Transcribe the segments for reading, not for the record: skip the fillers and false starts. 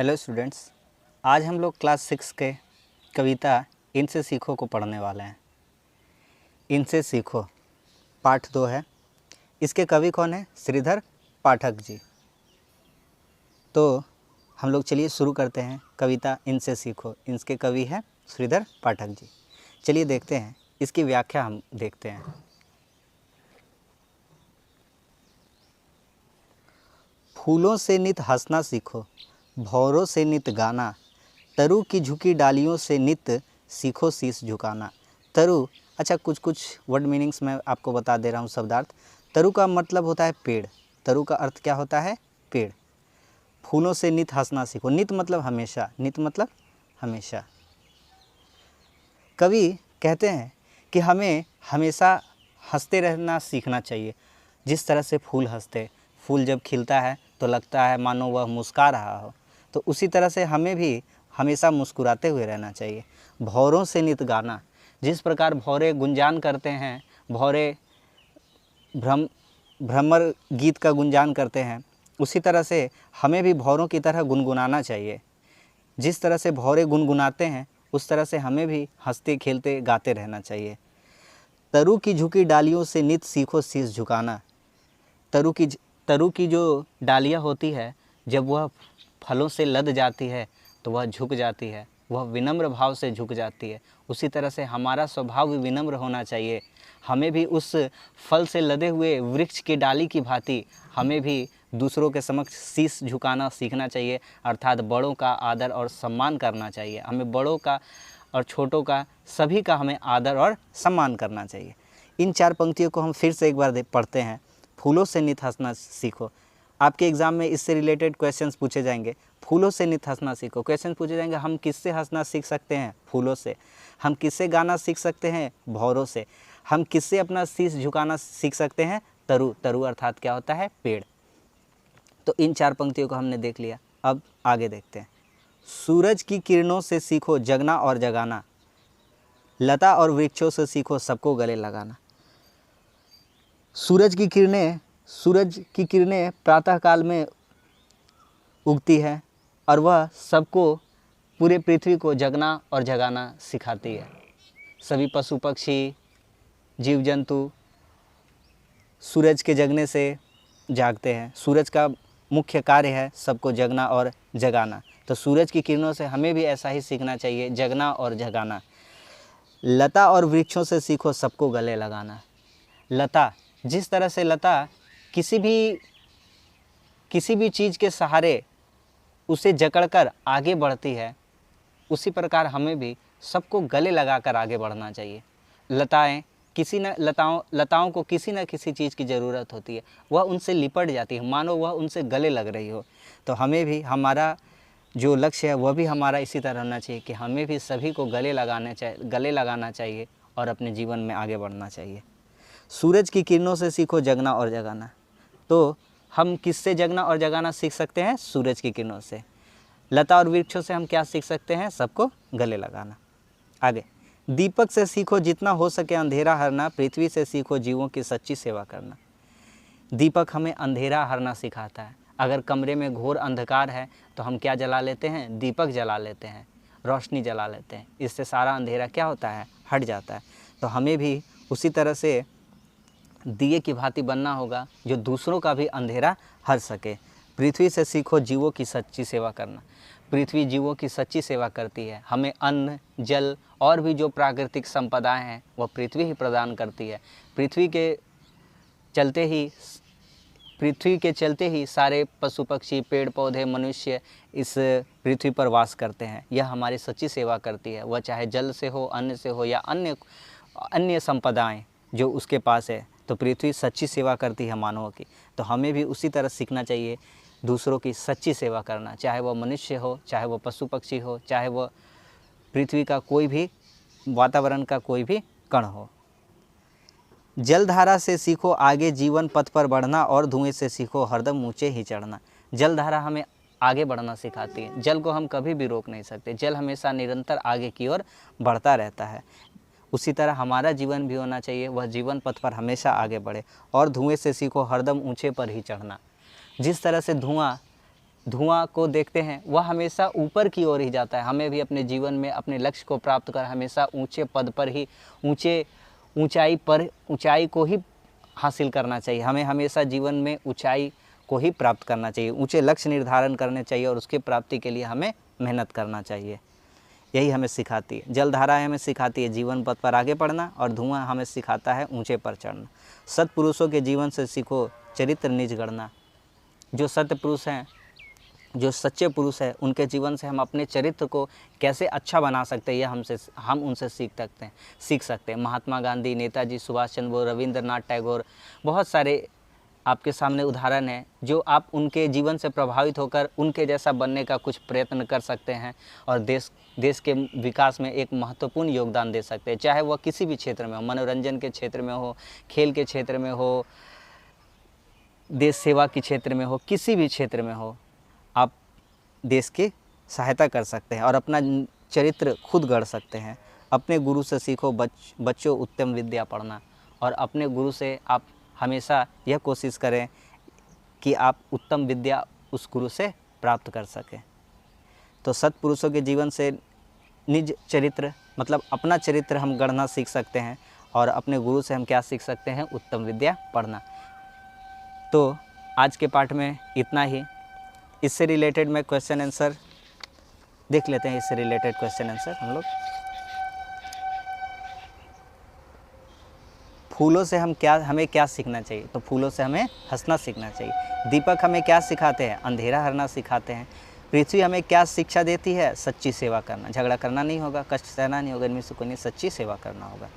Hello students, आज हम लोग क्लास 6 के कविता इनसे सीखो को पढ़ने वाले हैं। इनसे सीखो पाठ 2 है। इसके कवि कौन है? श्रीधर पाठक जी। तो हम लोग चलिए शुरू करते हैं कविता इनसे सीखो। इनके कवि है श्रीधर पाठक जी। चलिए देखते हैं, इसकी व्याख्या हम देखते हैं। फूलों से नित हंसना सीखो, भौरों से नित गाना, तरु की झुकी डालियों से नित सीखो शीश झुकाना। तरु, अच्छा कुछ वर्ड मीनिंग्स मैं आपको बता दे रहा हूँ शब्दार्थ। तरु का मतलब होता है पेड़। तरु का अर्थ क्या होता है? पेड़। फूलों से नित हंसना सीखो, नित मतलब हमेशा, नित मतलब हमेशा। कवि कहते हैं कि हमें हमेशा हंसते रहना सीखना चाहिए। जिस तरह से फूल हंसते, फूल जब खिलता है तो लगता है मानो वह मुस्कुरा रहा हो, तो उसी तरह से हमें भी हमेशा मुस्कुराते हुए रहना चाहिए। भौरों से नित गाना, जिस प्रकार भौरे गुंजान करते हैं, भौरे भ्रमर गीत का गुंजान करते हैं, उसी तरह से हमें भी भौरों की तरह गुनगुनाना चाहिए। जिस तरह से भौरे गुनगुनाते हैं उस तरह से हमें भी हंसते खेलते गाते रहना चाहिए। तरु की झुकी डालियों से नित सीखो शीश झुकाना। तरु की जो डालियाँ होती है, जब वह फलों से लद जाती है तो वह झुक जाती है, वह विनम्र भाव से झुक जाती है। उसी तरह से हमारा स्वभाव भी विनम्र होना चाहिए। हमें भी उस फल से लदे हुए वृक्ष की डाली की भांति हमें भी दूसरों के समक्ष शीश झुकाना सीखना चाहिए, अर्थात बड़ों का आदर और सम्मान करना चाहिए। हमें बड़ों का और छोटों का, सभी का हमें आदर और सम्मान करना चाहिए। इन 4 पंक्तियों को हम फिर से एक बार पढ़ते हैं। फूलों से नित हंसना सीखो। आपके एग्ज़ाम में इससे रिलेटेड क्वेश्चंस पूछे जाएंगे। फूलों से नित हंसना सीखो, क्वेश्चन पूछे जाएंगे, हम किससे हंसना सीख सकते हैं? फूलों से। हम किससे गाना सीख सकते हैं? भौरों से। हम किससे अपना शीश झुकाना सीख सकते हैं? तरु। तरु अर्थात क्या होता है? पेड़। तो इन 4 पंक्तियों को हमने देख लिया। अब आगे देखते हैं। सूरज की किरणों से सीखो जगना और जगाना, लता और वृक्षों से सीखो सबको गले लगाना। सूरज की किरणें प्रातःकाल में उगती है और वह सबको, पूरे पृथ्वी को जगना और जगाना सिखाती है। सभी पशु पक्षी, जीव जंतु सूरज के जगने से जागते हैं। सूरज का मुख्य कार्य है सबको जगना और जगाना। तो सूरज की किरणों से हमें भी ऐसा ही सीखना चाहिए, जगना और जगाना। लता और वृक्षों से सीखो सबको गले लगाना। लता, जिस तरह से लता किसी भी चीज़ के सहारे उसे जकड़कर आगे बढ़ती है, उसी प्रकार हमें भी सबको गले लगाकर आगे बढ़ना चाहिए। लताओं को किसी न किसी चीज़ की ज़रूरत होती है, वह उनसे लिपट जाती है, मानो वह उनसे गले लग रही हो। तो हमें भी, हमारा जो लक्ष्य है वह भी हमारा इसी तरह होना चाहिए कि हमें भी सभी को गले लगाना चाहिए और अपने जीवन में आगे बढ़ना चाहिए। सूरज की किरणों से सीखो जगना और जगाना। तो हम किससे जगना और जगाना सीख सकते हैं? सूरज की किरणों से। लता और वृक्षों से हम क्या सीख सकते हैं? सबको गले लगाना। आगे, दीपक से सीखो जितना हो सके अंधेरा हरना, पृथ्वी से सीखो जीवों की सच्ची सेवा करना। दीपक हमें अंधेरा हरना सिखाता है। अगर कमरे में घोर अंधकार है तो हम क्या जला लेते हैं? दीपक जला लेते हैं, रोशनी जला लेते हैं। इससे सारा अंधेरा क्या होता है? हट जाता है। तो हमें भी उसी तरह से दिए की भांति बनना होगा जो दूसरों का भी अंधेरा हर सके। पृथ्वी से सीखो जीवों की सच्ची सेवा करना। पृथ्वी जीवों की सच्ची सेवा करती है। हमें अन्न, जल और भी जो प्राकृतिक संपदाएं हैं वह पृथ्वी ही प्रदान करती है। पृथ्वी के चलते ही सारे पशु पक्षी, पेड़ पौधे, मनुष्य इस पृथ्वी पर वास करते हैं। यह हमारी सच्ची सेवा करती है, वह चाहे जल से हो, अन्न से हो या अन्य संपदाएं जो उसके पास है। तो पृथ्वी सच्ची सेवा करती है मानवों की। तो हमें भी उसी तरह सीखना चाहिए, दूसरों की सच्ची सेवा करना, चाहे वह मनुष्य हो, चाहे वह पशु पक्षी हो, चाहे वह पृथ्वी का कोई भी, वातावरण का कोई भी कण हो। जलधारा से सीखो आगे जीवन पथ पर बढ़ना, और धुएं से सीखो हरदम ऊंचे ही चढ़ना। जलधारा हमें आगे बढ़ना सिखाती है। जल को हम कभी भी रोक नहीं सकते, जल हमेशा निरंतर आगे की ओर बढ़ता रहता है। उसी तरह हमारा जीवन भी होना चाहिए, वह जीवन पथ पर हमेशा आगे बढ़े। और धुएं से सीखो हरदम ऊंचे पर ही चढ़ना। जिस तरह से धुआं धुआं को देखते हैं वह हमेशा ऊपर की ओर ही जाता है। हमें भी अपने जीवन में अपने लक्ष्य को प्राप्त कर हमेशा ऊंचे पद पर ही ऊंचाई को ही हासिल करना चाहिए। हमें हमेशा जीवन में ऊंचाई को ही प्राप्त करना चाहिए, ऊंचे लक्ष्य निर्धारण करने चाहिए और उसकी प्राप्ति के लिए हमें मेहनत करना चाहिए। यही हमें सिखाती है। जलधाराएं हमें सिखाती है जीवन पथ पर आगे बढ़ना और धुआं हमें सिखाता है ऊंचे पर चढ़ना। सत्पुरुषों के जीवन से सीखो चरित्र निज गढ़ना। जो सत्य पुरुष हैं, जो सच्चे पुरुष हैं, उनके जीवन से हम अपने चरित्र को कैसे अच्छा बना सकते हैं यह हम उनसे सीख सकते हैं। महात्मा गांधी, नेताजी सुभाष चंद्र बोस, रविंद्रनाथ टैगोर, बहुत सारे आपके सामने उदाहरण हैं जो आप उनके जीवन से प्रभावित होकर उनके जैसा बनने का कुछ प्रयत्न कर सकते हैं और देश के विकास में एक महत्वपूर्ण योगदान दे सकते हैं। चाहे वह किसी भी क्षेत्र में हो, मनोरंजन के क्षेत्र में हो, खेल के क्षेत्र में हो, देश सेवा के क्षेत्र में हो, किसी भी क्षेत्र में हो, आप देश की सहायता कर सकते हैं और अपना चरित्र खुद गढ़ सकते हैं। अपने गुरु से सीखो बच्चों उत्तम विद्या पढ़ना, और अपने गुरु से आप हमेशा यह कोशिश करें कि आप उत्तम विद्या उस गुरु से प्राप्त कर सकें। तो सत्पुरुषों के जीवन से निज चरित्र मतलब अपना चरित्र हम गढ़ना सीख सकते हैं और अपने गुरु से हम क्या सीख सकते हैं, उत्तम विद्या पढ़ना। तो आज के पाठ में इतना ही। इससे रिलेटेड मैं क्वेश्चन आंसर देख लेते हैं। इससे रिलेटेड क्वेश्चन आंसर हम लोग, फूलों से हमें क्या सीखना चाहिए? तो फूलों से हमें हंसना सीखना चाहिए। दीपक हमें क्या सिखाते हैं? अंधेरा हरना सिखाते हैं। पृथ्वी हमें क्या शिक्षा देती है? सच्ची सेवा करना। झगड़ा करना नहीं होगा, कष्ट सहना नहीं होगा, इनमें से कोई नहीं, सच्ची सेवा करना होगा।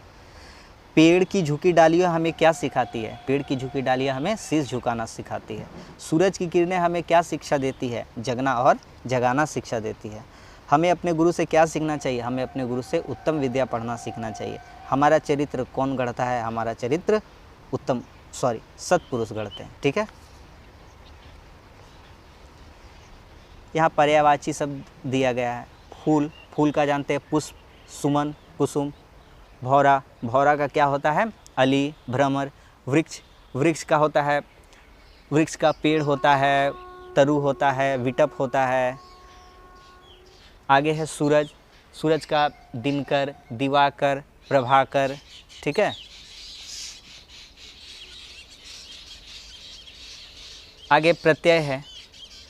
पेड़ की झुकी डालियाँ हमें क्या सिखाती है? पेड़ की झुकी डालियाँ हमें शीश झुकाना सिखाती है। सूरज की किरणें हमें क्या शिक्षा देती है? जगना और जगाना शिक्षा देती है। हमें अपने गुरु से क्या सीखना चाहिए? हमें अपने गुरु से उत्तम विद्या पढ़ना सीखना चाहिए। हमारा चरित्र कौन गढ़ता है? हमारा चरित्र सत्पुरुष गढ़ते हैं। ठीक है। यहाँ पर्यायवाची शब्द दिया गया है। फूल का जानते हैं, पुष्प, सुमन, कुसुम। भौरा का क्या होता है? अली, भ्रमर। वृक्ष का होता है, वृक्ष का पेड़ होता है, तरु होता है, विटप होता है। आगे है सूरज का दिनकर, दिवाकर, प्रभाकर। ठीक है। आगे प्रत्यय है।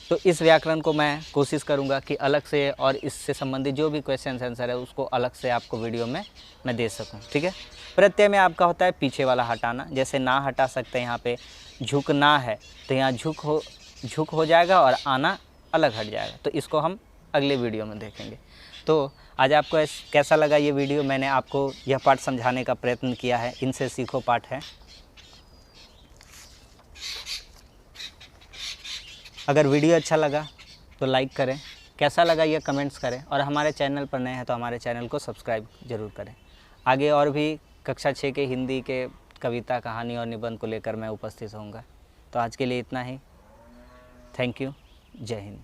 तो इस व्याकरण को मैं कोशिश करूंगा कि अलग से और इससे संबंधित जो भी क्वेश्चन आंसर है उसको अलग से आपको वीडियो में मैं दे सकूं। ठीक है। प्रत्यय में आपका होता है पीछे वाला हटाना। जैसे ना हटा सकते हैं, यहाँ पे झुकना है तो यहाँ झुक हो जाएगा और आना अलग हट जाएगा। तो इसको हम अगले वीडियो में देखेंगे। तो आज आपको कैसा लगा ये वीडियो? मैंने आपको यह पाठ समझाने का प्रयत्न किया है। इनसे सीखो पाठ है। अगर वीडियो अच्छा लगा तो लाइक करें, कैसा लगा ये कमेंट्स करें, और हमारे चैनल पर नए हैं तो हमारे चैनल को सब्सक्राइब ज़रूर करें। आगे और भी कक्षा 6 के हिंदी के कविता, कहानी और निबंध को लेकर मैं उपस्थित होऊंगा। तो आज के लिए इतना ही। Thank you. जय हिंद।